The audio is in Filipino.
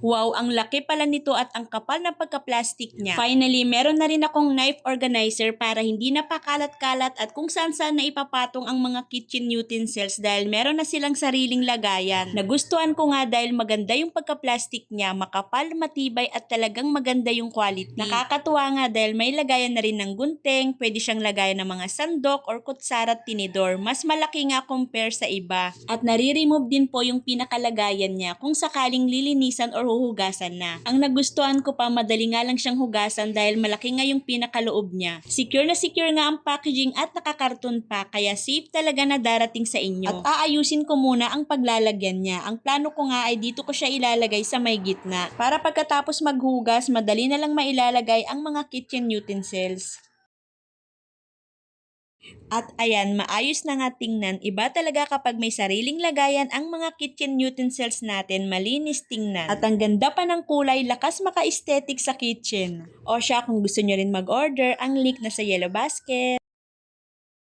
Wow, ang laki pala nito at ang kapal na pagka-plastic niya. Finally, meron na rin akong knife organizer para hindi napakalat-kalat at kung saan-saan na ipapatong ang mga kitchen utensils dahil meron na silang sariling lagayan. Nagustuhan ko nga dahil maganda yung pagka-plastic niya, makapal, matibay at talagang maganda yung quality. Nakakatuwa nga dahil may lagayan na rin ng gunting, pwede siyang lagayan ng mga sandok or kutsara at tinidor. Mas malaki nga compare sa iba. At nare-remove din po yung pinakalagayan niya kung sakaling lilinisan or huhugasan na. Ang nagustuhan ko pa, madali nga lang siyang hugasan dahil malaki nga yung pinakaloob niya. Secure na secure nga ang packaging at nakakarton pa, kaya safe talaga na darating sa inyo. At aayusin ko muna ang paglalagyan niya. Ang plano ko nga ay dito ko siya ilalagay sa may gitna. Para pagkatapos maghugas, madali na lang mailalagay ang mga kitchen utensils. At ayan, maayos na nga tingnan. Iba talaga kapag may sariling lagayan ang mga kitchen utensils natin, malinis tingnan. At ang ganda pa ng kulay, lakas maka-aesthetic sa kitchen. O siya, kung gusto nyo rin mag-order, ang link na sa yellow basket.